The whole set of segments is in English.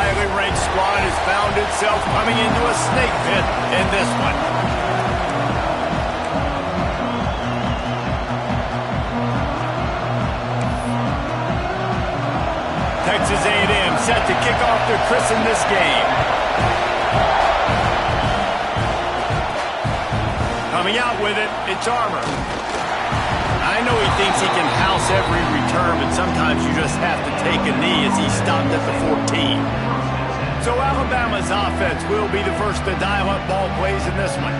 highly ranked squad has found itself coming into a snake pit in this one. Texas A&M set to kick off to christen this game. Coming out with it, it's Armour. I know he thinks he can house every return, but sometimes you just have to take a knee as he stopped at the 14. So Alabama's offense will be the first to dial up ball plays in this one.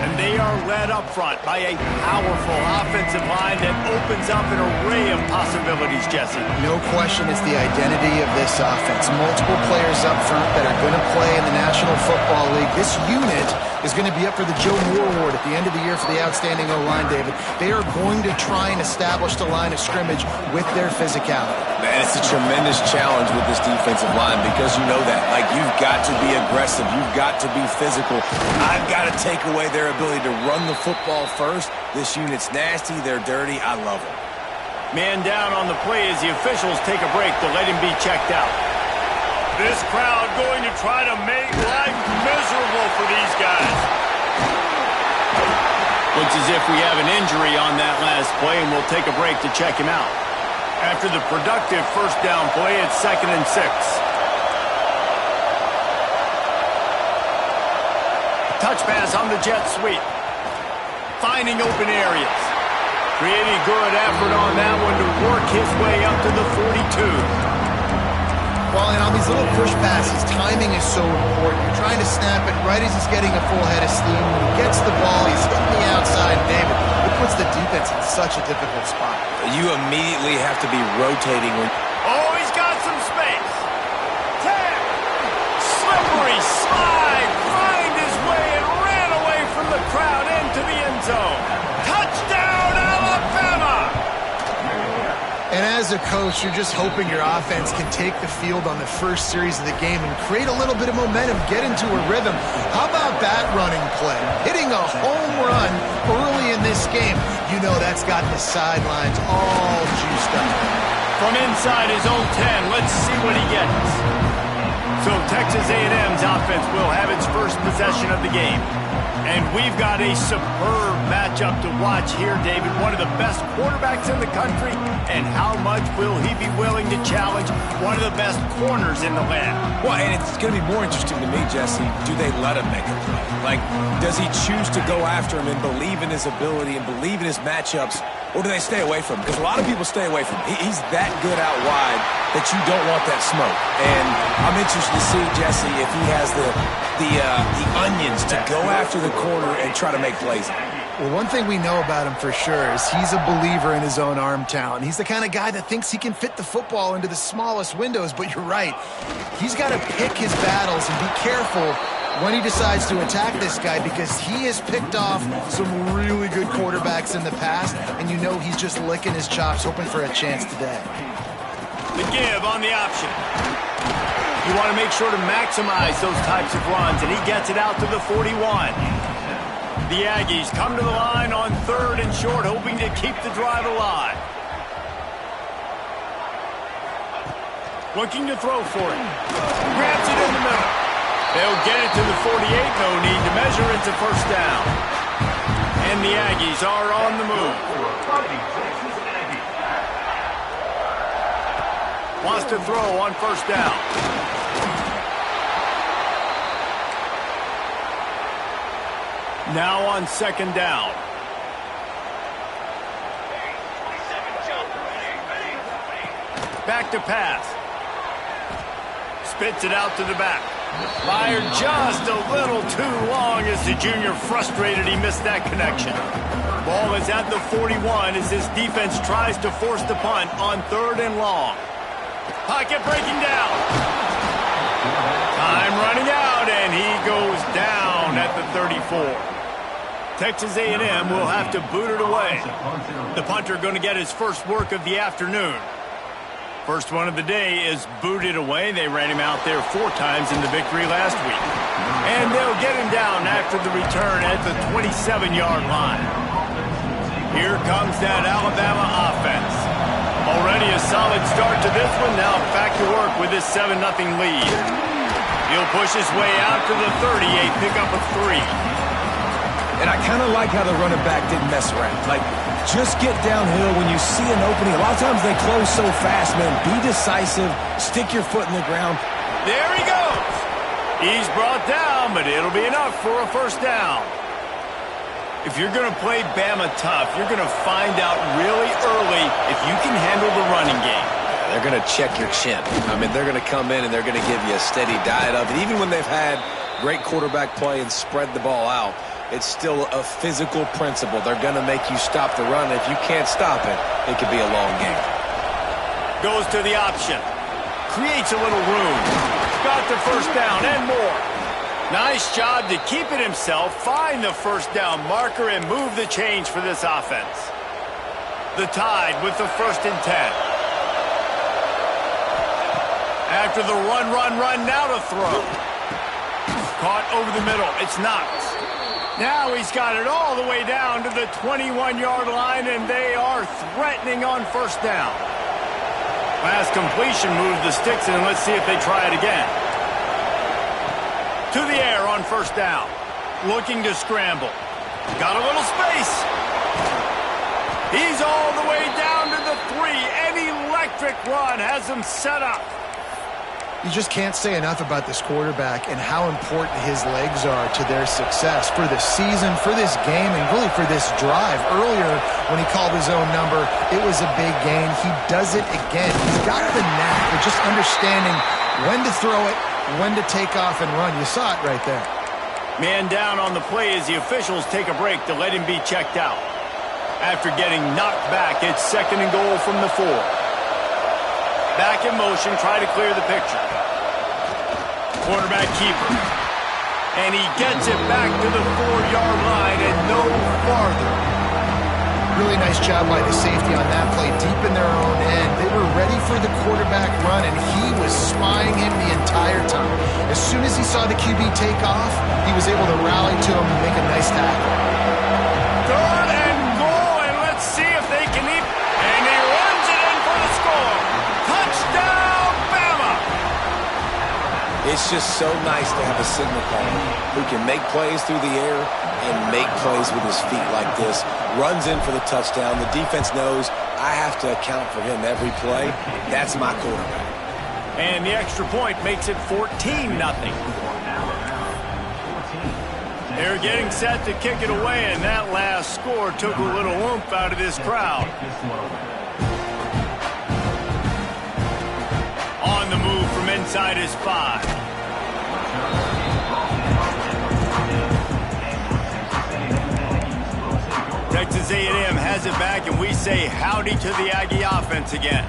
And they are led up front by a powerful offensive line that opens up an array of possibilities, Jesse. No question it's the identity of this offense. Multiple players up front that are going to play in the National Football League. This unit is going to be up for the Joe Moore Award at the end of the year for the outstanding O-line, David. They are going to try and establish the line of scrimmage with their physicality. Man, it's a tremendous challenge with this defensive line because you know that. Like, you've got to be aggressive. You've got to be physical. I've got to take away their ability to run the football first. This unit's nasty. They're dirty. I love them. Man down on the play as the officials take a break to let him be checked out. This crowd going to try to make life miserable for these guys. Looks as if we have an injury on that last play, and we'll take a break to check him out. After the productive first down play, it's 2nd and 6. Touch pass on the jet sweep. Finding open areas. Creating good effort on that one to work his way up to the 42. Well, and on these little push passes, timing is so important. You're trying to snap it right as he's getting a full head of steam. When he gets the ball, he's hitting the outside. David, it puts the defense in such a difficult spot. You immediately have to be rotating when... Oh, he's got some space. 10. Slippery slide. Find his way and ran away from the crowd into the end zone. Touchdown, Alabama! And as a coach, you're just hoping your offense can take the field on the first series of the game and create a little bit of momentum, get into a rhythm. How about that running play? Hitting a home run early in this game. You know that's got the sidelines all juiced up. From inside his own 10, let's see what he gets. So Texas A&M's offense will have its first possession of the game. And we've got a superb matchup to watch here, David. One of the best quarterbacks in the country. And how much will he be willing to challenge one of the best corners in the land? Well, and it's going to be more interesting to me, Jesse, do they let him make a play? Like, does he choose to go after him and believe in his ability and believe in his matchups, or do they stay away from him? Because a lot of people stay away from him. He's that good out wide that you don't want that smoke. And I'm interested to see, Jesse, if he has the onions to go after the corner and try to make plays. Well, one thing we know about him for sure is he's a believer in his own arm talent. He's the kind of guy that thinks he can fit the football into the smallest windows, but you're right. He's got to pick his battles and be careful when he decides to attack this guy because he has picked off some really good quarterbacks in the past, and you know he's just licking his chops, hoping for a chance today. The give on the option. You want to make sure to maximize those types of runs, and he gets it out to the 41. The Aggies come to the line on 3rd and short, hoping to keep the drive alive. Looking to throw for it. Grabs it in the middle. They'll get it to the 48. No need to measure. It's a first down. And the Aggies are on the move. Wants to throw on first down. Now on 2nd down. Back to pass. Spits it out to the back. Fired just a little too long as the junior frustrated he missed that connection. Ball is at the 41 as this defense tries to force the punt on 3rd and long. Pocket breaking down. Time running out, and he goes down at the 34. Texas A&M will have to boot it away. The punter going to get his first work of the afternoon. First one of the day is booted away. They ran him out there 4 times in the victory last week. And they'll get him down after the return at the 27-yard line. Here comes that Alabama offense. Already a solid start to this one. Now back to work with this 7-0 lead. He'll push his way out to the 38, pick up a 3. And I kind of like how the running back didn't mess around. Like, just get downhill when you see an opening. A lot of times they close so fast, man. Be decisive. Stick your foot in the ground. There he goes. He's brought down, but it'll be enough for a first down. If you're going to play Bama tough, you're going to find out really early if you can handle the running game. They're going to check your chin. I mean, they're going to come in and they're going to give you a steady diet of it. Even when they've had great quarterback play and spread the ball out, it's still a physical principle. They're going to make you stop the run. If you can't stop it, it could be a long game. Goes to the option. Creates a little room. Got the first down and more. Nice job to keep it himself, find the first down marker, and move the chains for this offense. The Tide with the 1st and 10. After the run, now to throw. Caught over the middle. It's Knox. Now he's got it all the way down to the 21-yard line, and they are threatening on first down. Last completion moved the sticks, and let's see if they try it again. To the air on first down. Looking to scramble. Got a little space. He's all the way down to the 3. An electric run has him set up. You just can't say enough about this quarterback and how important his legs are to their success for this season, for this game, and really for this drive. Earlier, when he called his own number, it was a big gain. He does it again. He's got the knack of just understanding when to throw it, when to take off and run. You saw it right there. Man down on the play as the officials take a break to let him be checked out. After getting knocked back, it's 2nd and goal from the 4. Back in motion, try to clear the picture. Quarterback keeper. And he gets it back to the 4-yard line and no farther. Really nice job by the safety on that play, deep in their own end. They were ready for the quarterback run, and he was spying him the entire time. As soon as he saw the QB take off, he was able to rally to him and make a nice tackle. 3rd and goal, and let's see if they can eat. And he runs it in for the score. Touchdown, Bama! It's just so nice to have a signal caller who can make plays through the air and make plays with his feet like this. Runs in for the touchdown. The defense knows I have to account for him every play. That's my quarterback. And the extra point makes it 14-0. They're getting set to kick it away, and that last score took a little oomph out of this crowd. On the move from inside his 5. Texas A&M has it back, and we say howdy to the Aggie offense again.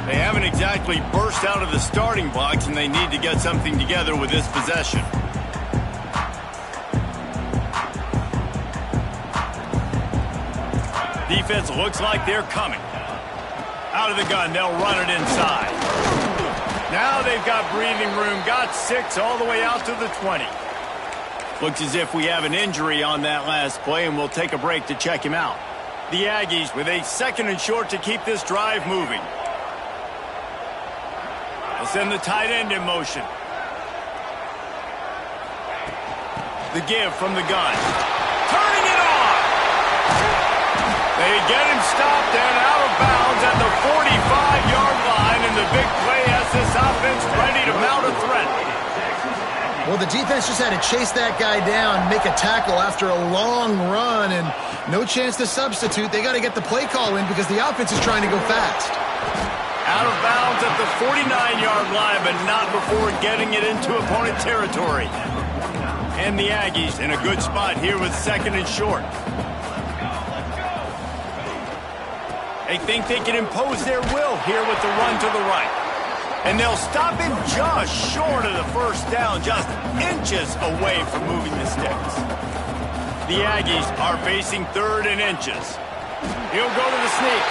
They haven't exactly burst out of the starting blocks, and they need to get something together with this possession. Defense looks like they're coming. Out of the gun, they'll run it inside. Now they've got breathing room, got 6 all the way out to the 20. Looks as if we have an injury on that last play, and we'll take a break to check him out. The Aggies with a 2nd and short to keep this drive moving. They'll send the tight end in motion. The give from the gun. Turning it on! They get him stopped and out of bounds at the 45-yard line, and the big play has this offense ready to mount a threat. Well, the defense just had to chase that guy down, make a tackle after a long run, and no chance to substitute. They got to get the play call in because the offense is trying to go fast. Out of bounds at the 49-yard line, but not before getting it into opponent territory. And the Aggies in a good spot here with 2nd and short. They think they can impose their will here with the run to the right. And they'll stop him just short of the first down, just inches away from moving the sticks. The Aggies are facing 3rd and inches. He'll go to the sneak.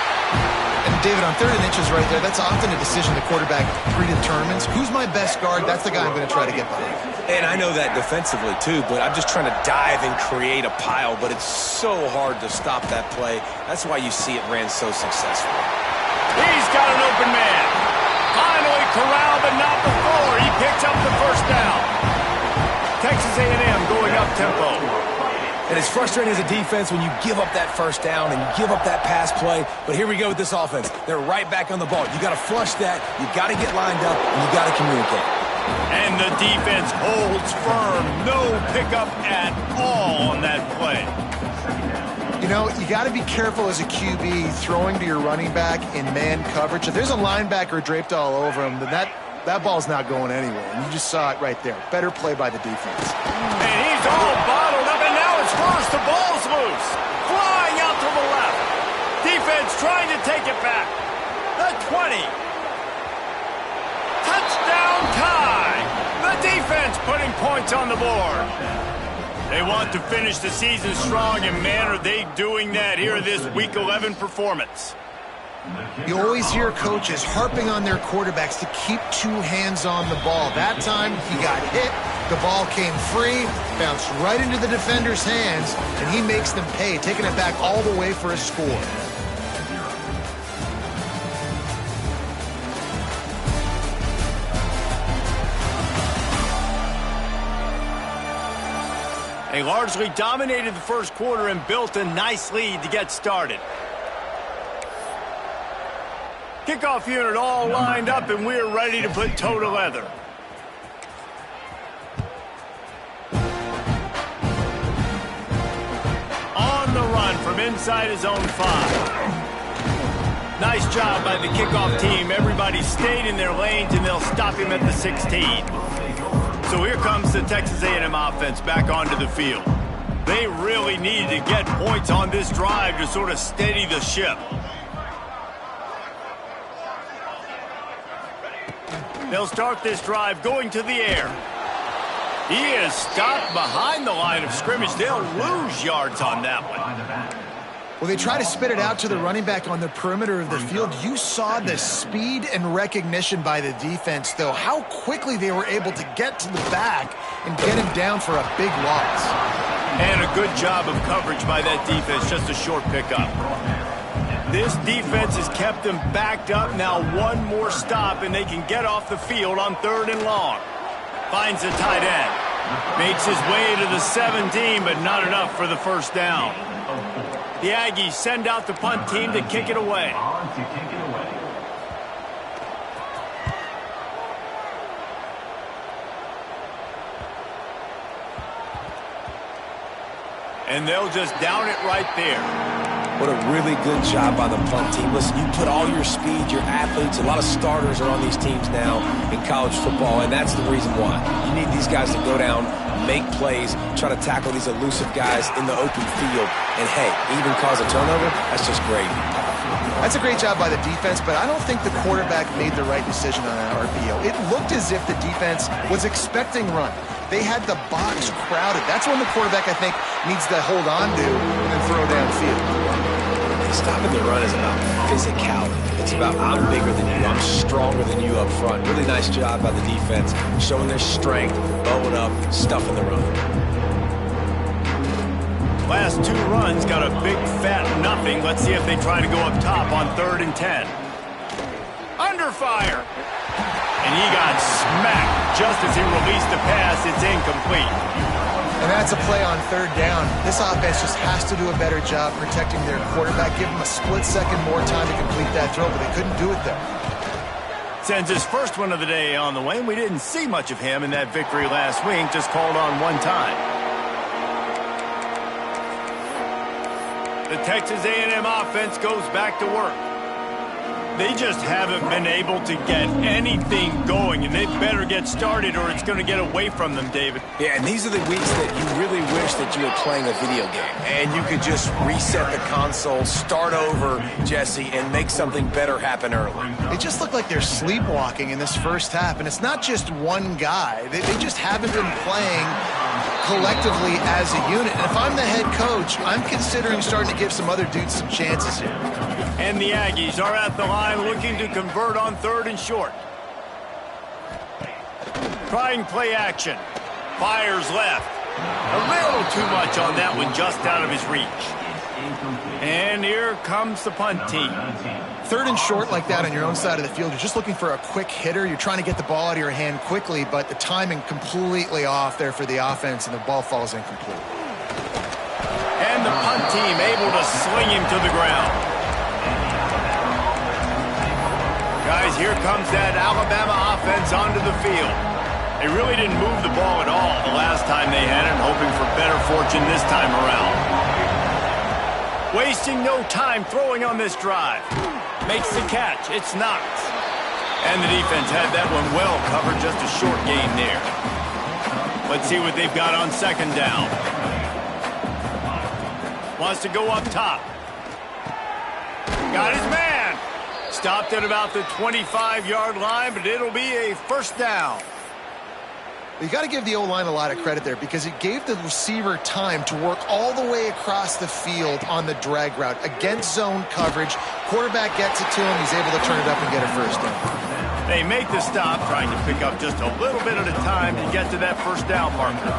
And David, on 3rd and inches right there, that's often a decision the quarterback predetermines. Who's my best guard? That's the guy I'm going to try to get behind. And I know that defensively, too, but I'm just trying to dive and create a pile, but it's so hard to stop that play. That's why you see it ran so successfully. He's got an open man. Finally corralled, but not before. He picks up the first down. Texas A&M going up tempo. And it's frustrating as a defense when you give up that first down and you give up that pass play. But here we go with this offense. They're right back on the ball. You got to flush that. You got to get lined up, and you got to communicate. And the defense holds firm. No pickup at all on that play. You know, you got to be careful as a QB throwing to your running back in man coverage. If there's a linebacker draped all over him, then that ball's not going anywhere. And you just saw it right there. Better play by the defense. And he's all bottled up, and now it's first. The ball's loose. Flying out to the left. Defense trying to take it back. The 20. Touchdown tie. The defense putting points on the board. They want to finish the season strong, and man, are they doing that here in this Week 11 performance. You always hear coaches harping on their quarterbacks to keep two hands on the ball. That time, he got hit, the ball came free, bounced right into the defender's hands, and he makes them pay, taking it back all the way for a score. They largely dominated the first quarter and built a nice lead to get started. Kickoff unit all lined up, and we're ready to put toe to leather. On the run from inside his own 5. Nice job by the kickoff team. Everybody stayed in their lanes, and they'll stop him at the 16. So here comes the Texas A&M offense back onto the field. They really needed to get points on this drive to sort of steady the ship. They'll start this drive going to the air. He is stopped behind the line of scrimmage. They'll lose yards on that one. Well, they try to spit it out to the running back on the perimeter of the field. You saw the speed and recognition by the defense, though, how quickly they were able to get to the back and get him down for a big loss. And a good job of coverage by that defense, just a short pickup. This defense has kept them backed up. Now one more stop, and they can get off the field on 3rd and long. Finds the tight end. Makes his way to the 17, but not enough for the first down. The Aggies send out the punt team to kick it away. And they'll just down it right there. What a really good job by the punt team. Listen, you put all your speed, your athletes, a lot of starters are on these teams now in college football, and that's the reason why. You need these guys to go down, make plays, try to tackle these elusive guys in the open field, and hey, even cause a turnover, that's just great. That's a great job by the defense, but I don't think the quarterback made the right decision on that RPO. It looked as if the defense was expecting run. They had the box crowded. That's when the quarterback, I think, needs to hold on to and then throw downfield. Stopping the run is about physicality. It's about I'm bigger than you, I'm stronger than you up front. Really nice job by the defense, showing their strength, bowing up, stuffing the run. Last 2 runs got a big fat nothing. Let's see if they try to go up top on 3rd and 10. Under fire. And he got smacked just as he released the pass. It's incomplete. And that's a play on 3rd down. This offense just has to do a better job protecting their quarterback. Give him a split second more time to complete that throw, but they couldn't do it there. Sends his first one of the day on the way. We didn't see much of him in that victory last week, just called on 1 time. The Texas A&M offense goes back to work. They just haven't been able to get anything going, and they better get started or it's going to get away from them, David. Yeah, and these are the weeks that you really wish that you were playing a video game and you could just reset the console, start over, Jesse, and make something better happen early. It just looked like they're sleepwalking in this first half, and it's not just one guy. They just haven't been playing collectively as a unit. And if I'm the head coach, I'm considering starting to give some other dudes some chances here. And the Aggies are at the line looking to convert on 3rd and short. Trying play action. Fires left. A little too much on that one, just out of his reach. And here comes the punt team. 3rd and short like that on your own side of the field. You're just looking for a quick hitter. You're trying to get the ball out of your hand quickly, but the timing completely off there for the offense, and the ball falls incomplete. And the punt team able to sling him to the ground. Guys, here comes that Alabama offense onto the field. They really didn't move the ball at all the last time they had it, hoping for better fortune this time around. Wasting no time throwing on this drive. Makes the catch. It's knocked. And the defense had that one well covered, just a short gain there. Let's see what they've got on 2nd down. Wants to go up top. Got his man. Stopped at about the 25-yard line, but it'll be a 1st down. You got to give the O-line a lot of credit there because it gave the receiver time to work all the way across the field on the drag route against zone coverage. Quarterback gets it to him. He's able to turn it up and get a 1st down. They make the stop, trying to pick up just a little bit at a time to get to that 1st down marker.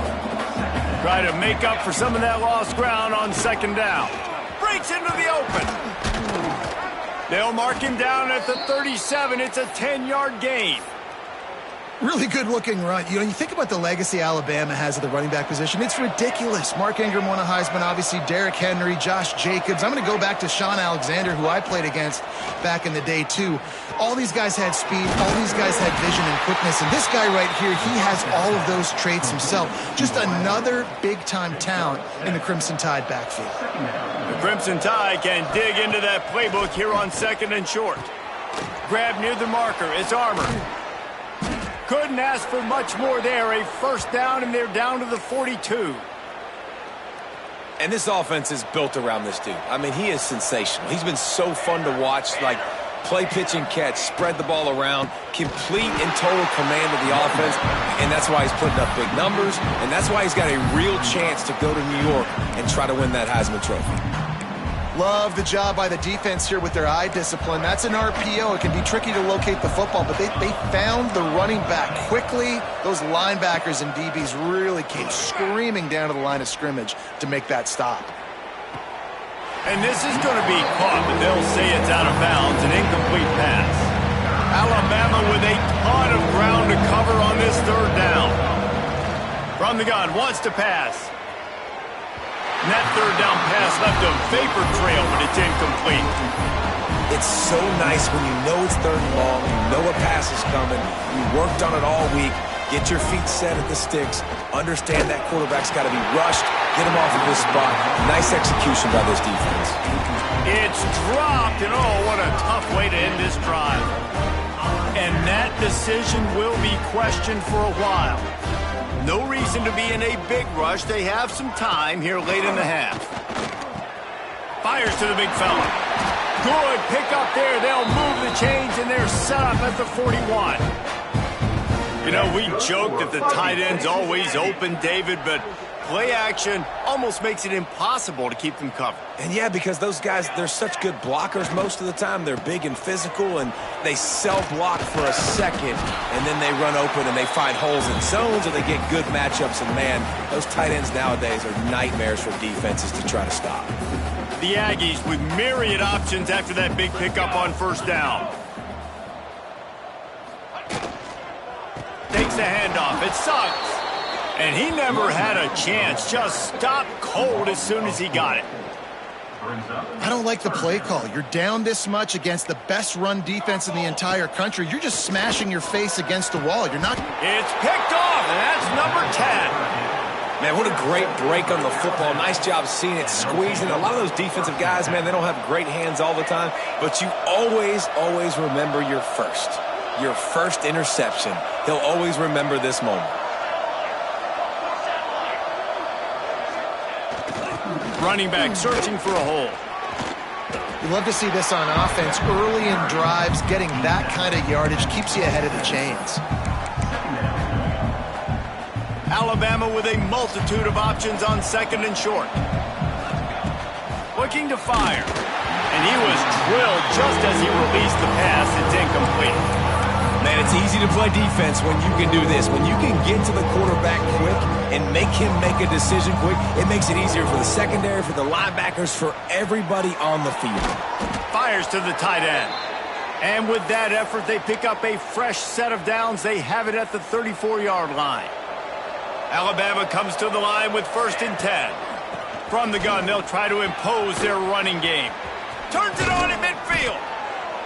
Try to make up for some of that lost ground on 2nd down. Breaks into the open. They'll mark him down at the 37. It's a 10-yard gain. Really good-looking run. You know, you think about the legacy Alabama has at the running back position. It's ridiculous. Mark Ingram won a Heisman, obviously. Derrick Henry, Josh Jacobs. I'm going to go back to Sean Alexander, who I played against back in the day, too. All these guys had speed. All these guys had vision and quickness. And this guy right here, he has all of those traits himself. Just another big-time talent in the Crimson Tide backfield. The Crimson Tide can dig into that playbook here on 2nd and short. Grab near the marker. It's Armour. Couldn't ask for much more there. A 1st down, and they're down to the 42. And this offense is built around this dude. I mean, he is sensational. He's been so fun to watch, like play, pitch, and catch, spread the ball around, complete and total command of the offense, and that's why he's putting up big numbers, and that's why he's got a real chance to go to New York and try to win that Heisman Trophy. Love the job by the defense here with their eye discipline. That's an RPO. It can be tricky to locate the football, but they found the running back quickly. Those linebackers and DBs really came screaming down to the line of scrimmage to make that stop. And this is going to be caught, but they'll say it's out of bounds, an incomplete pass. Alabama with a ton of ground to cover on this 3rd down. From the gun, wants to pass. And that 3rd down pass left a vapor trail, but it's incomplete. It's so nice when you know it's 3rd and long, you know a pass is coming, you worked on it all week, get your feet set at the sticks, understand that quarterback's got to be rushed, get him off of his spot. Nice execution by this defense. It's dropped, and oh, what a tough way to end this drive. And that decision will be questioned for a while. No reason to be in a big rush. They have some time here late in the half. Fires to the big fella. Good pick up there. They'll move the chains, and they're set up at the 41. You know, we joke that the tight end's always open, David, but play action almost makes it impossible to keep them covered. And yeah, because those guys, they're such good blockers most of the time. They're big and physical, and they self-block for a second, and then they run open and they find holes in zones, or they get good matchups. And man, those tight ends nowadays are nightmares for defenses to try to stop. The Aggies with myriad options after that big pickup on 1st down. Takes the handoff. It sucks. And he never had a chance. Just stopped cold as soon as he got it. I don't like the play call. You're down this much against the best run defense in the entire country. You're just smashing your face against the wall. You're not... It's picked off, and that's number 10. Man, what a great break on the football. Nice job seeing it, squeezing. A lot of those defensive guys, man, they don't have great hands all the time, but you always remember your first interception. He'll always remember this moment. Running back searching for a hole. You love to see this on offense. Early in drives, getting that kind of yardage keeps you ahead of the chains. Alabama with a multitude of options on 2nd and short. Looking to fire. And he was drilled just as he released the pass. It's incomplete. Man, it's easy to play defense when you can do this. When you can get to the quarterback quick and make him make a decision quick, it makes it easier for the secondary, for the linebackers, for everybody on the field. Fires to the tight end. And with that effort, they pick up a fresh set of downs. They have it at the 34-yard line. Alabama comes to the line with 1st and 10. From the gun, they'll try to impose their running game. Turns it on in midfield.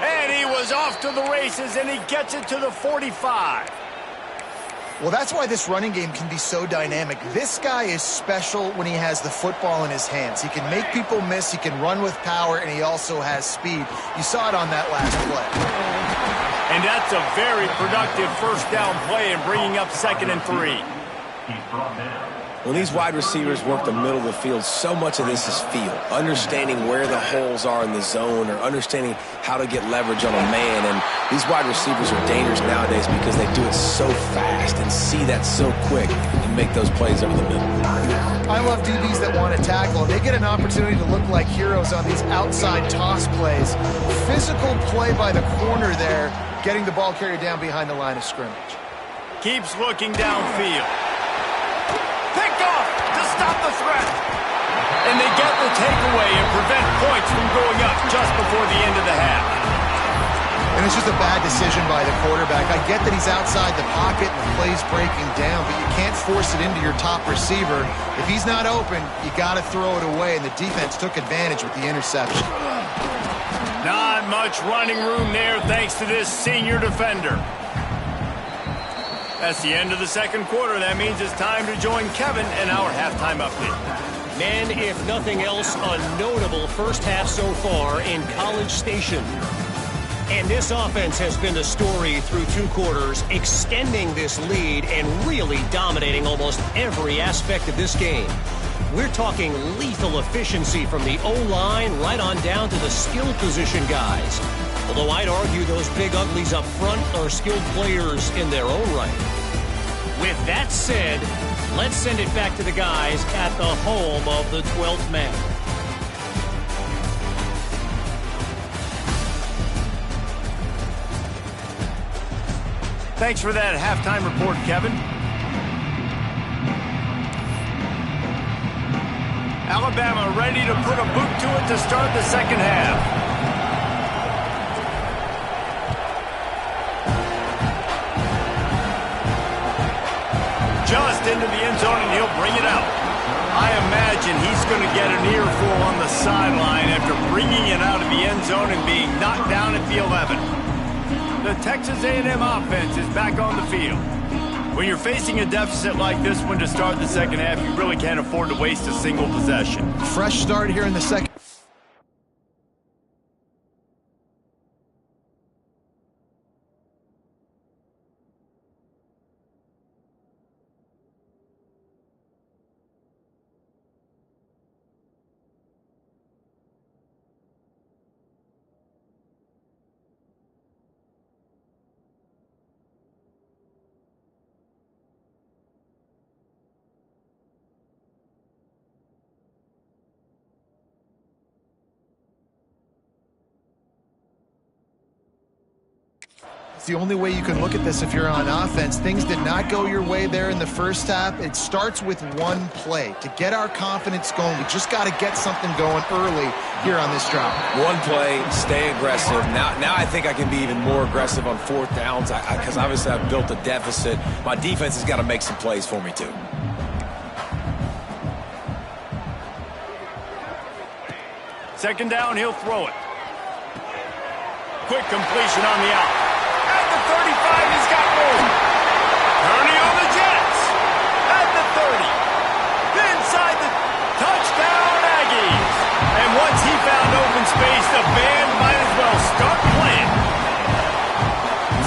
And he was off to the races, and he gets it to the 45. Well, that's why this running game can be so dynamic. This guy is special when he has the football in his hands. He can make people miss, he can run with power, and he also has speed. You saw it on that last play. And that's a very productive first down play and bringing up 2nd and 3. When these wide receivers work the middle of the field, so much of this is feel. Understanding where the holes are in the zone or understanding how to get leverage on a man. And these wide receivers are dangerous nowadays because they do it so fast and see that so quick and make those plays over the middle. I love DBs that want to tackle. They get an opportunity to look like heroes on these outside toss plays. Physical play by the corner there, getting the ball carried down behind the line of scrimmage. Keeps looking downfield. Picked off to stop the threat. And they get the takeaway and prevent points from going up just before the end of the half. And it's just a bad decision by the quarterback. I get that he's outside the pocket and the play's breaking down, but you can't force it into your top receiver. If he's not open, you got to throw it away, and the defense took advantage with the interception. Not much running room there thanks to this senior defender. That's the end of the 2nd quarter. That means it's time to join Kevin in our halftime update. Man, if nothing else, a notable first half so far in College Station. And this offense has been the story through 2 quarters, extending this lead and really dominating almost every aspect of this game. We're talking lethal efficiency from the O-line right on down to the skill position guys. Although I'd argue those big uglies up front are skilled players in their own right. With that said, let's send it back to the guys at the home of the 12th man. Thanks for that halftime report, Kevin. Alabama ready to put a boot to it to start the 2nd half. Just into the end zone, and he'll bring it out. I imagine he's going to get an earful on the sideline after bringing it out of the end zone and being knocked down at the 11. The Texas A&M offense is back on the field. When you're facing a deficit like this one to start the 2nd half, you really can't afford to waste a single possession. Fresh start here in the 2nd. It's the only way you can look at this if you're on offense. Things did not go your way there in the first half. It starts with one play. To get our confidence going, we just got to get something going early here on this drive. One play, stay aggressive. Now I think I can be even more aggressive on 4th downs because obviously I've built a deficit. My defense has got to make some plays for me too. Second down, he'll throw it. Quick completion on the out. At the 35, he's got room. Kearney on the Jets. At the 30. Inside the touchdown, Aggies. And once he found open space, the band might as well start playing.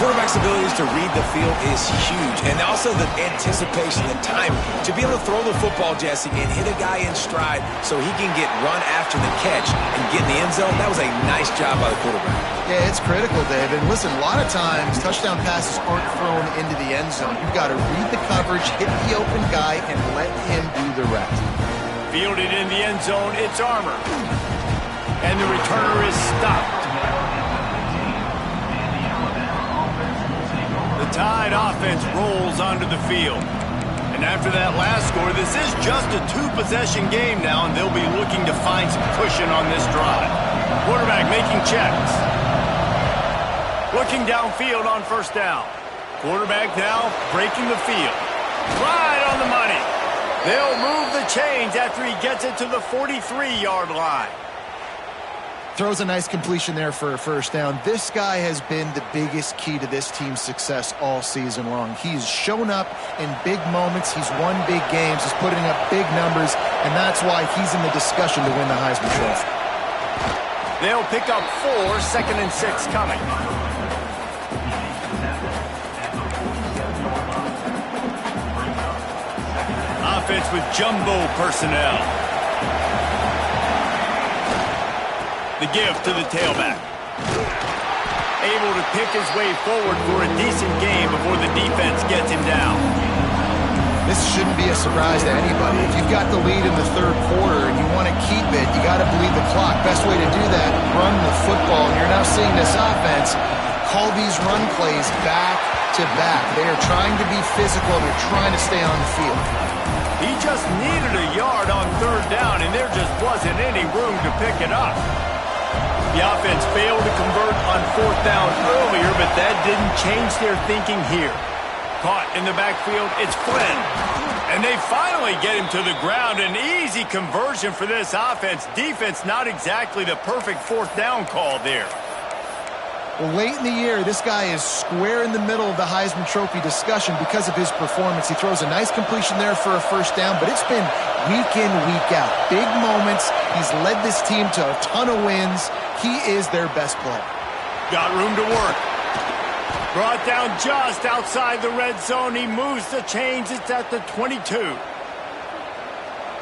Quarterback's abilities to read the field is huge. And also the anticipation, the time to be able to throw the football, Jesse, and hit a guy in stride so he can get run after the catch and get in the end zone. That was a nice job by the quarterback. Yeah, it's critical, Dave. And listen, a lot of times touchdown passes aren't thrown into the end zone. You've got to read the coverage, hit the open guy, and let him do the rest. Fielded in the end zone, it's Armour. And the returner is stopped. The Tide offense rolls onto the field. And after that last score, this is just a two-possession game now, and they'll be looking to find some cushion on this drive. Quarterback making checks. Looking downfield on first down. Quarterback now breaking the field. Right on the money. They'll move the chains after he gets it to the 43-yard line. Throws a nice completion there for a first down. This guy has been the biggest key to this team's success all season long. He's shown up in big moments. He's won big games. He's putting up big numbers, and that's why he's in the discussion to win the Heisman Trophy. They'll pick up 4, 2nd and 6 coming. Offense with jumbo personnel. The give to the tailback. Able to pick his way forward for a decent game before the defense gets him down. This shouldn't be a surprise to anybody. If you've got the lead in the third quarter and you want to keep it, you got to bleed the clock. Best way to do that, run the football. And you're now seeing this offense call these run plays back to back. They are trying to be physical and they're trying to stay on the field. He just needed a yard on third down, and there just wasn't any room to pick it up. The offense failed to convert on fourth down earlier, but that didn't change their thinking here. Caught in the backfield, it's Flynn. And they finally get him to the ground. An easy conversion for this offense. Defense, not exactly the perfect fourth down call there. Well, late in the year, this guy is square in the middle of the Heisman Trophy discussion because of his performance. He throws a nice completion there for a first down, but it's been week in, week out. Big moments. He's led this team to a ton of wins. He is their best player. Got room to work. Brought down just outside the red zone. He moves the chains. It's at the 22.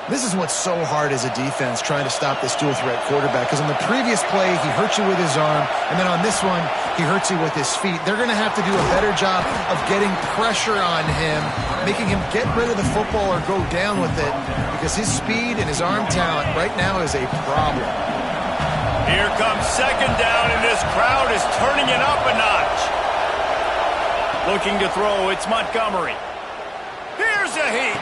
This is what's so hard as a defense, trying to stop this dual-threat quarterback, because on the previous play, he hurt you with his arm, and then on this one, he hurts you with his feet. They're going to have to do a better job of getting pressure on him, making him get rid of the football or go down with it, because his speed and his arm talent right now is a problem. Here comes second down, and this crowd is turning it up a notch. Looking to throw, it's Montgomery. Here's a heat.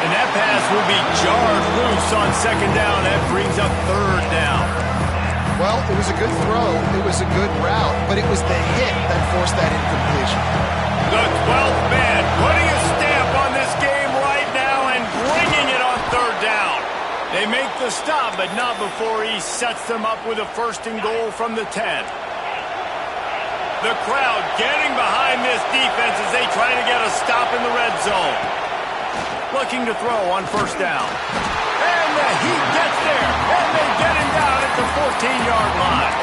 And that pass will be jarred loose on second down. That brings up third down. Well, it was a good throw. It was a good route, but it was the hit that forced that incompletion. The 12th man putting a stamp on this game right now and bringing it on third down. They make the stop, but not before he sets them up with a first and goal from the 10. The crowd getting behind this defense as they try to get a stop in the red zone. Looking to throw on first down. And the Heat gets there, and they get him down at the 14-yard line.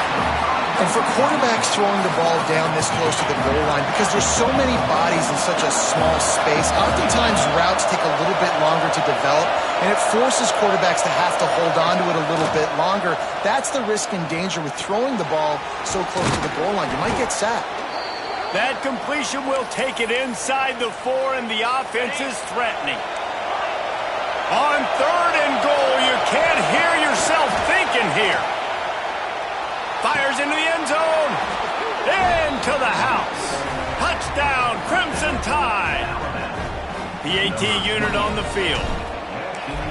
And for quarterbacks throwing the ball down this close to the goal line, because there's so many bodies in such a small space, oftentimes routes take a little bit longer to develop, and it forces quarterbacks to have to hold on to it a little bit longer. That's the risk and danger with throwing the ball so close to the goal line. You might get sacked. That completion will take it inside the 4, and the offense is threatening. On third and goal, you can't hear yourself thinking here. Fires into the end zone. Into the house. Touchdown, Crimson Tide. PAT unit on the field.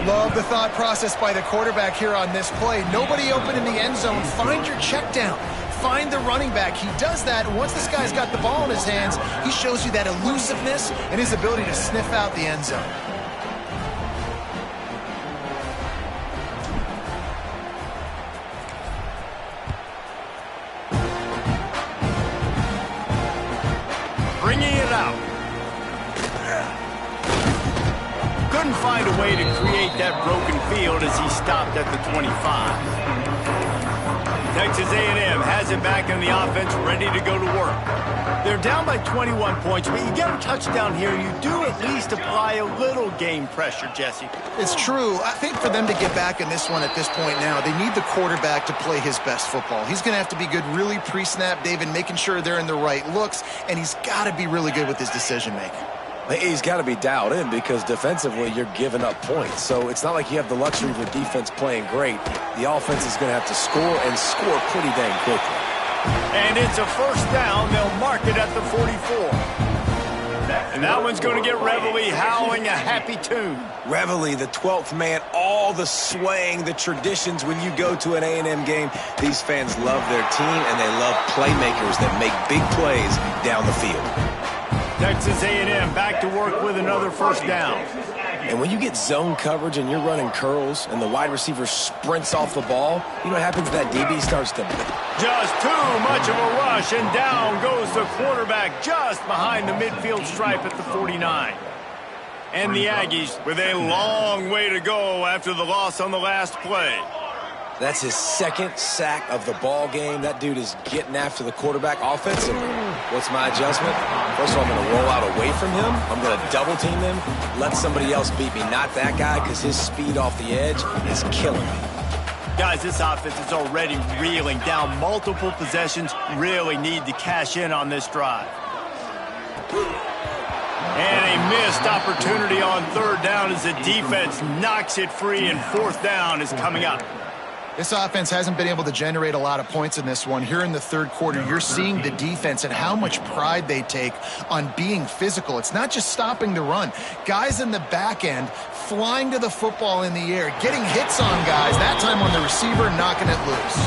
Love the thought process by the quarterback here on this play. Nobody open in the end zone. Find your check down. Find the running back. He does that, and once this guy's got the ball in his hands, he shows you that elusiveness and his ability to sniff out the end zone. Bringing it out. Couldn't find a way to create that broken field as he stopped at the 25. Texas A&M has it back in the offense, ready to go to work. They're down by 21 points, but you get a touchdown here, you do at least apply a little game pressure, Jesse. It's true. I think for them to get back in this one at this point now, they need the quarterback to play his best football. He's going to have to be good really pre-snap, David, making sure they're in the right looks, and he's got to be really good with his decision-making. He's got to be dialed in because defensively you're giving up points. So it's not like you have the luxury of the defense playing great. The offense is going to have to score and score pretty dang quickly. And it's a first down. They'll mark it at the 44. And that one's going to get Reveille howling a happy tune. Reveille, the 12th man, all the swaying, the traditions when you go to an A&M game. These fans love their team, and they love playmakers that make big plays down the field. Texas A&M back to work with another first down. And when you get zone coverage and you're running curls and the wide receiver sprints off the ball, you know what happens? That DB starts to... Just too much of a rush, and down goes the quarterback just behind the midfield stripe at the 49. And the Aggies with a long way to go after the loss on the last play. That's his second sack of the ball game. That dude is getting after the quarterback offensively. What's my adjustment? First of all, I'm going to roll out away from him. I'm going to double team him. Let somebody else beat me, not that guy, because his speed off the edge is killing me. Guys, this offense is already reeling down multiple possessions. Really need to cash in on this drive. And a missed opportunity on third down as the defense knocks it free, and fourth down is coming up. This offense hasn't been able to generate a lot of points in this one. Here in the third quarter, you're seeing the defense and how much pride they take on being physical. It's not just stopping the run. Guys in the back end flying to the football in the air, getting hits on guys, that time on the receiver, knocking it loose.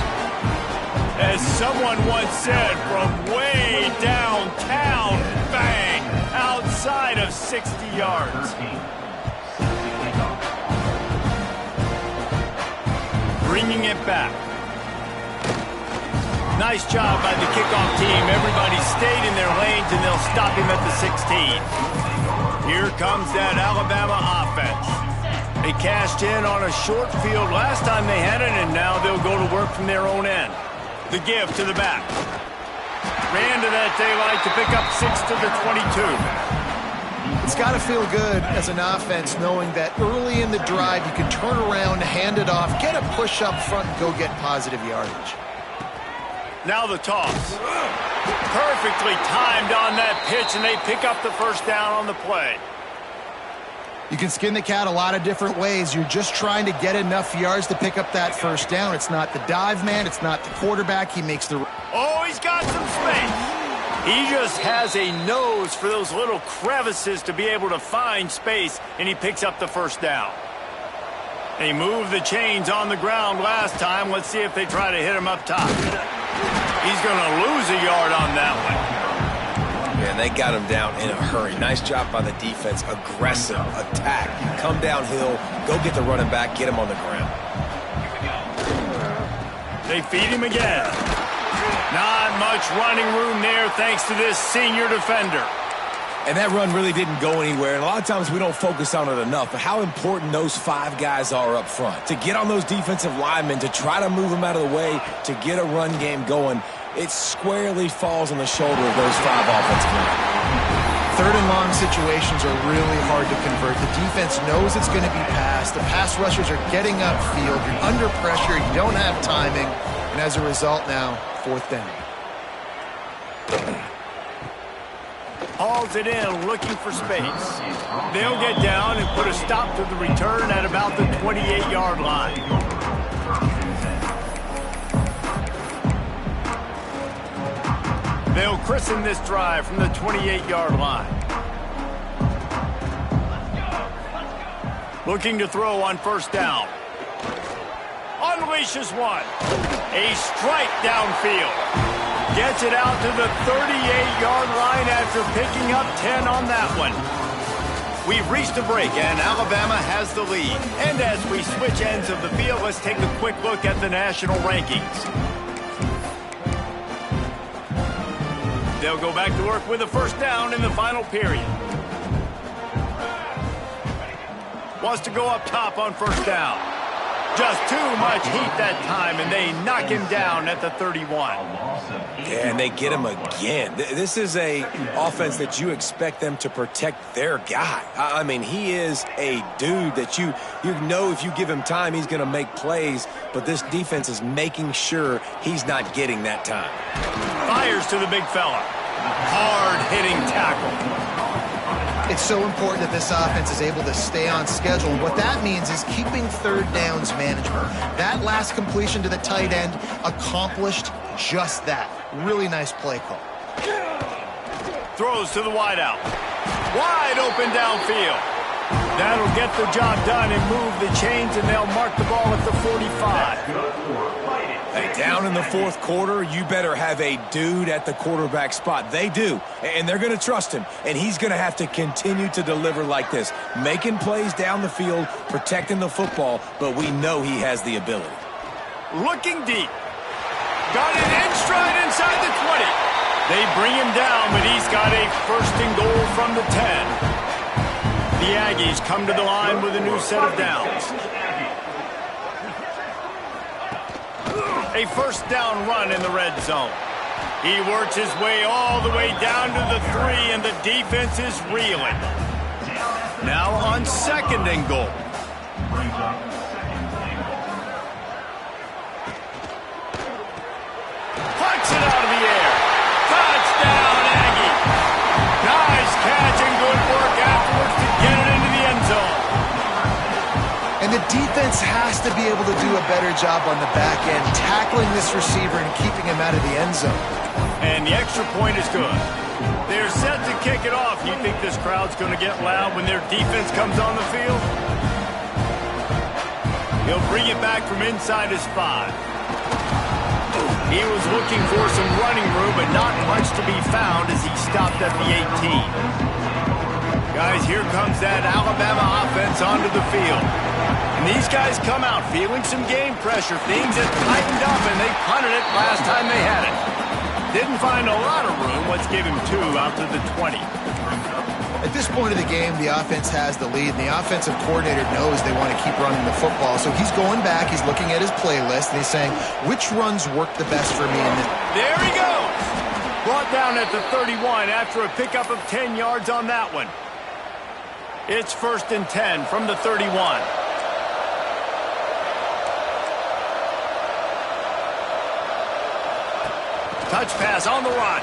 As someone once said, from way downtown, bang, outside of 60 yards. Bringing it back. Nice job by the kickoff team. Everybody stayed in their lanes, and they'll stop him at the 16. Here comes that Alabama offense. They cashed in on a short field last time they had it, and now they'll go to work from their own end. The give to the back. Ran to that daylight to pick up 6 to the 22. It's got to feel good as an offense knowing that early in the drive you can turn around, hand it off, get a push up front, and go get positive yardage. Now the toss. Perfectly timed on that pitch, and they pick up the first down on the play. You can skin the cat a lot of different ways. You're just trying to get enough yards to pick up that first down. It's not the dive man. It's not the quarterback. He makes the... Oh, he's got some space. He just has a nose for those little crevices to be able to find space, and he picks up the first down. They moved the chains on the ground last time. Let's see if they try to hit him up top. He's going to lose a yard on that one. Man, they got him down in a hurry. Nice job by the defense. Aggressive attack. Come downhill, go get the running back, get him on the ground. They feed him again. Not much running room there thanks to this senior defender. And that run really didn't go anywhere. And a lot of times we don't focus on it enough, but how important those 5 guys are up front. To get on those defensive linemen, to try to move them out of the way, to get a run game going, it squarely falls on the shoulder of those 5 offensive men. Third and long situations are really hard to convert. The defense knows it's going to be passed. The pass rushers are getting upfield. You're under pressure. You don't have timing. And as a result now, fourth down. Hauls it in, looking for space. They'll get down and put a stop to the return at about the 28-yard line. They'll christen this drive from the 28-yard line. Looking to throw on first down. Unleashes one. A strike downfield. Gets it out to the 38-yard line after picking up 10 on that one. We've reached a break, and Alabama has the lead. And as we switch ends of the field, let's take a quick look at the national rankings. They'll go back to work with a first down in the final period. Wants to go up top on first down. Just too much heat that time, and they knock him down at the 31. Yeah, and they get him again. This is a offense that you expect them to protect their guy. I mean, he is a dude that you know if you give him time, he's going to make plays, but this defense is making sure he's not getting that time. Fires to the big fella. Hard-hitting tackle. It's so important that this offense is able to stay on schedule. And what that means is keeping third downs manageable. That last completion to the tight end, accomplished just that. Really nice play call. Throws to the wideout. Wide open downfield. That'll get the job done and move the chains, and they'll mark the ball at the 45. Hey, down in the fourth quarter, you better have a dude at the quarterback spot. They do, and they're going to trust him, and he's going to have to continue to deliver like this, making plays down the field, protecting the football, but we know he has the ability. Looking deep. Got it in stride inside the 20. They bring him down, but he's got a first and goal from the 10. The Aggies come to the line with a new set of downs. A first down run in the red zone. He works his way all the way down to the 3, and the defense is reeling. Now on second and goal. Puts it out of the air. Touchdown, Aggie. Nice catch and good work afterwards to get it into the end zone. And the defense has to be able to do a better job on the back end, tackling this receiver and keeping him out of the end zone. And the extra point is good. They're set to kick it off. You think this crowd's going to get loud when their defense comes on the field? He'll bring it back from inside his 5. He was looking for some running room, but not much to be found as he stopped at the 18. Guys, here comes that Alabama offense onto the field. And these guys come out feeling some game pressure. Things have tightened up, and they punted it last time they had it. Didn't find a lot of room. Let's give him 2 out to the 20. At this point of the game, the offense has the lead, and the offensive coordinator knows they want to keep running the football. So he's going back, he's looking at his playlist, and he's saying, which runs work the best for me? And there he goes! Brought down at the 31 after a pickup of 10 yards on that one. It's first and 10 from the 31. Touch pass on the run.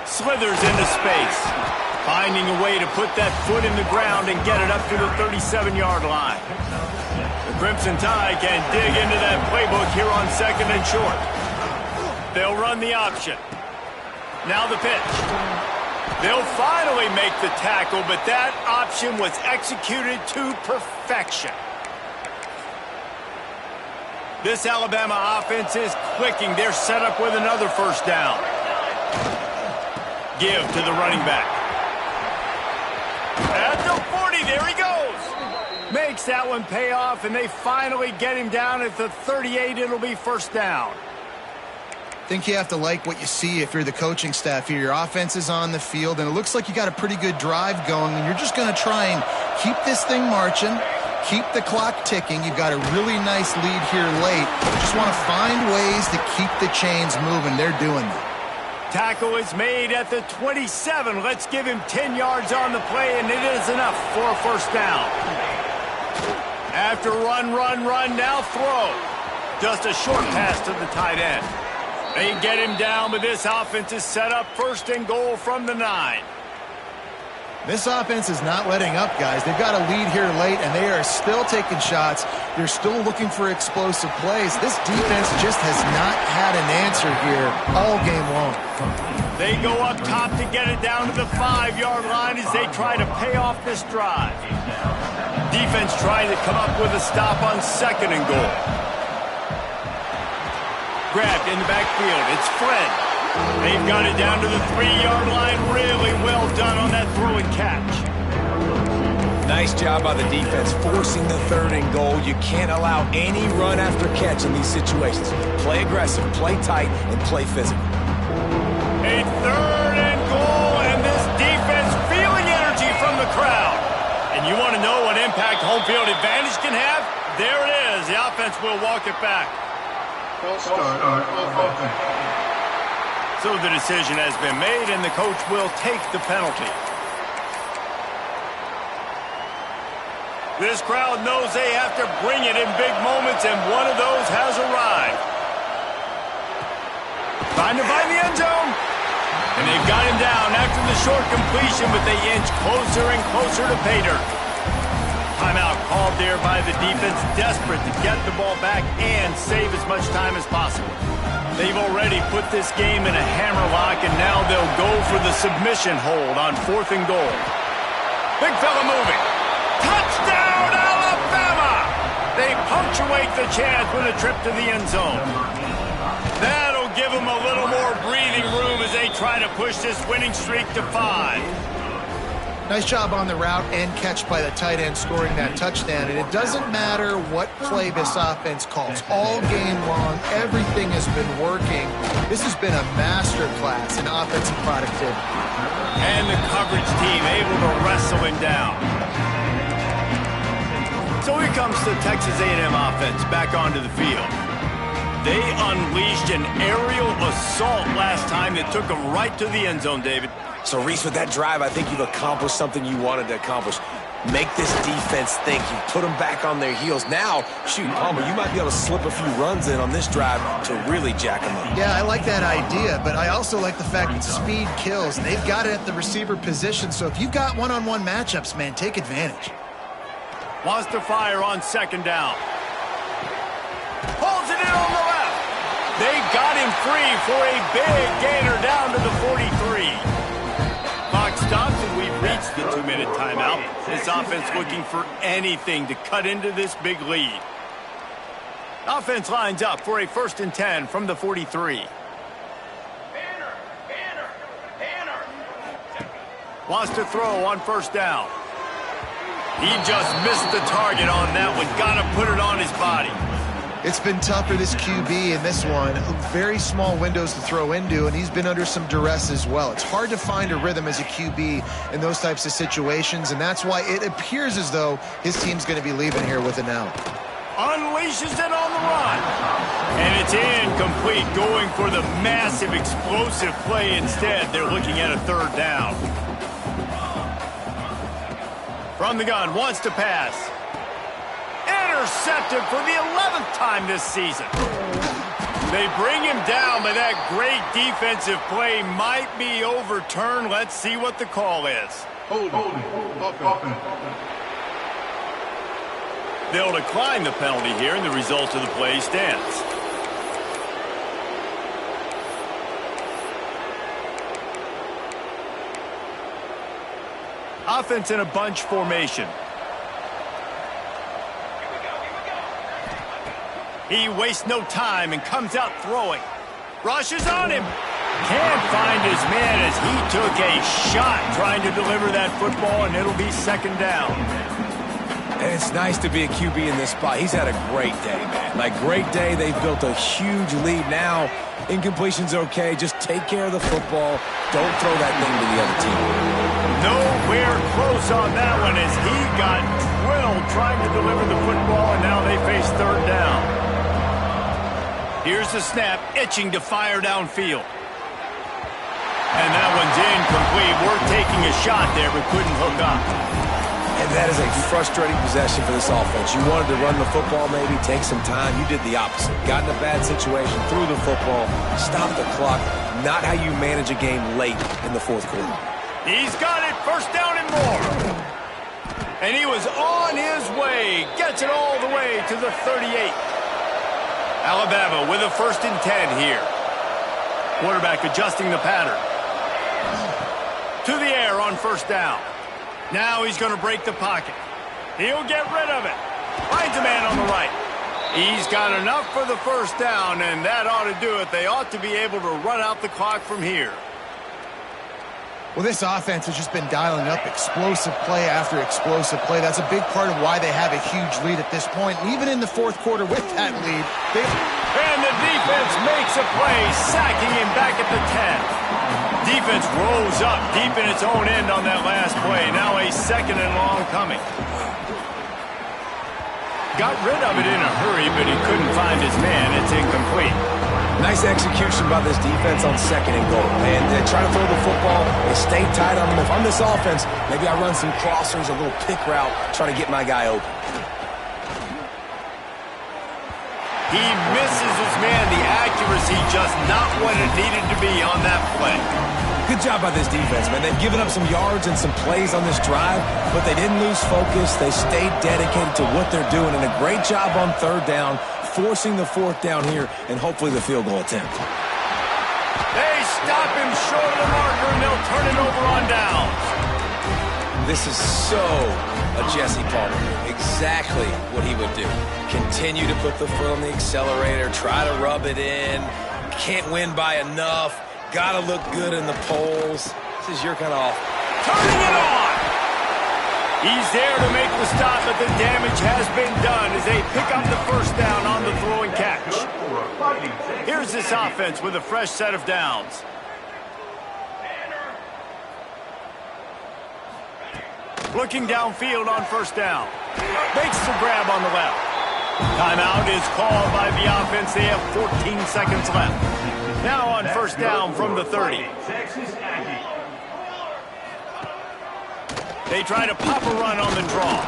Slithers into space. Finding a way to put that foot in the ground and get it up to the 37-yard line. The Crimson Tide can dig into that playbook here on second and short. They'll run the option. Now the pitch. They'll finally make the tackle, but that option was executed to perfection. This Alabama offense is clicking. They're set up with another first down. Give to the running back. At the 40, there he goes. Makes that one pay off, and they finally get him down at the 38. It'll be first down. I think you have to like what you see if you're the coaching staff here. Your offense is on the field, and it looks like you got a pretty good drive going, and you're just going to try and keep this thing marching, keep the clock ticking. You've got a really nice lead here late. You just want to find ways to keep the chains moving. They're doing that. Tackle is made at the 27. Let's give him 10 yards on the play, and it is enough for a first down. After run, now throw. Just a short pass to the tight end. They get him down, but this offense is set up first and goal from the 9. This offense is not letting up, guys. They've got a lead here late, and they are still taking shots. They're still looking for explosive plays. This defense just has not had an answer here all game long. They go up top to get it down to the 5-yard line as they try to pay off this drive. Defense trying to come up with a stop on second and goal. Grabbed in the backfield. It's Fred. They've got it down to the 3-yard line. Really well done on that throw and catch. Nice job by the defense forcing the third and goal. You can't allow any run after catch in these situations. Play aggressive, play tight, and play physical. A third and goal, and this defense feeling energy from the crowd. And you want to know what impact home field advantage can have? There it is. The offense will walk it back. So the decision has been made, and the coach will take the penalty. This crowd knows they have to bring it in big moments, and one of those has arrived. Trying to find the end zone. And they've got him down after the short completion, but they inch closer and closer to pay dirt. Timeout called there by the defense, desperate to get the ball back and save as much time as possible. They've already put this game in a hammerlock, and now they'll go for the submission hold on 4th and goal. Big fella moving. Touchdown, Alabama! They punctuate the chance with a trip to the end zone. That'll give them a little more breathing room as they try to push this winning streak to 5. Nice job on the route and catch by the tight end scoring that touchdown. And it doesn't matter what play this offense calls. All game long, everything has been working. This has been a masterclass in offensive productivity. And the coverage team able to wrestle him down. So here comes the Texas A&M offense back onto the field. They unleashed an aerial assault last time that took them right to the end zone, David. So, Reese, with that drive, I think you've accomplished something you wanted to accomplish. Make this defense think. You put them back on their heels. Now, shoot, Palmer, you might be able to slip a few runs in on this drive to really jack them up. Yeah, I like that idea, but I also like the fact that speed kills. They've got it at the receiver position, so if you've got one-on-one matchups, man, take advantage. Wants to fire on 2nd down. Pulls it in on the left. They got him free for a big gainer down to the 43. Clock stops, and we've reached the 2-minute timeout. This offense looking for anything to cut into this big lead. Offense lines up for a 1st and 10 from the 43. Wants to throw on 1st down. He just missed the target on that one. Got to put it on his body. It's been tough for this QB in this one. Very small windows to throw into, and he's been under some duress as well. It's hard to find a rhythm as a QB in those types of situations, and that's why it appears as though his team's going to be leaving here with an L. Unleashes it on the run. And it's incomplete, going for the massive explosive play instead. They're looking at a 3rd down. From the gun, wants to pass. Intercepted for the 11th time this season. They bring him down, but that great defensive play might be overturned. Let's see what the call is. They'll decline the penalty here, and the result of the play stands. Offense in a bunch formation. He wastes no time and comes out throwing. Rushes on him. Can't find his man as he took a shot trying to deliver that football, and it'll be 2nd down. And it's nice to be a QB in this spot. He's had a great day, man. Like, great day. They've built a huge lead now. Incompletion's okay. Just take care of the football. Don't throw that thing to the other team. Nowhere close on that one as he got drilled trying to deliver the football, and now they face 3rd down. Here's the snap, itching to fire downfield. And that one's incomplete. We're taking a shot there, but couldn't hook up. And that is a frustrating possession for this offense. You wanted to run the football, maybe take some time. You did the opposite. Got in a bad situation, threw the football, stopped the clock. Not how you manage a game late in the 4th quarter. He's got it, 1st down and more. And he was on his way. Gets it all the way to the 38. Alabama with a 1st and 10 here. Quarterback adjusting the pattern. To the air on 1st down. Now he's going to break the pocket. He'll get rid of it. Finds a man on the right. He's got enough for the 1st down, and that ought to do it. They ought to be able to run out the clock from here. Well, this offense has just been dialing up explosive play after explosive play. That's a big part of why they have a huge lead at this point. And even in the 4th quarter with that lead, and the defense makes a play, sacking him back at the 10. Defense rolls up deep in its own end on that last play. Now a 2nd and long coming. Got rid of it in a hurry, but he couldn't find his man. It's incomplete. Nice execution by this defense on 2nd and goal. And they try to throw the football. They stay tight on them. If I'm this offense, maybe I run some crossers, a little pick route, try to get my guy open. He misses his man. The accuracy just not what it needed to be on that play. Good job by this defense, man. They've given up some yards and some plays on this drive, but they didn't lose focus. They stayed dedicated to what they're doing, and a great job on 3rd down, forcing the fourth down here and hopefully the field goal attempt. They stop him short of the marker, and they'll turn it over on downs. This is so a Jesse Palmer move. Exactly what he would do. Continue to put the foot on the accelerator, try to rub it in. Can't win by enough. Gotta look good in the polls. This is your kind of offense. Turning it on! He's there to make the stop, but the damage has been done as they pick up the first down on the throw and catch. Here's this offense with a fresh set of downs. Looking downfield on first down. Makes the grab on the left. Timeout is called by the offense. They have 14 seconds left. Now on first down from the 30. They try to pop a run on the draw.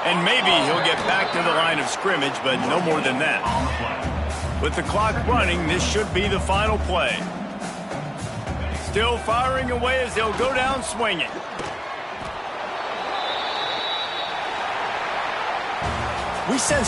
And maybe he'll get back to the line of scrimmage, but no more than that. With the clock running, this should be the final play. Still firing away as they'll go down swinging. We sense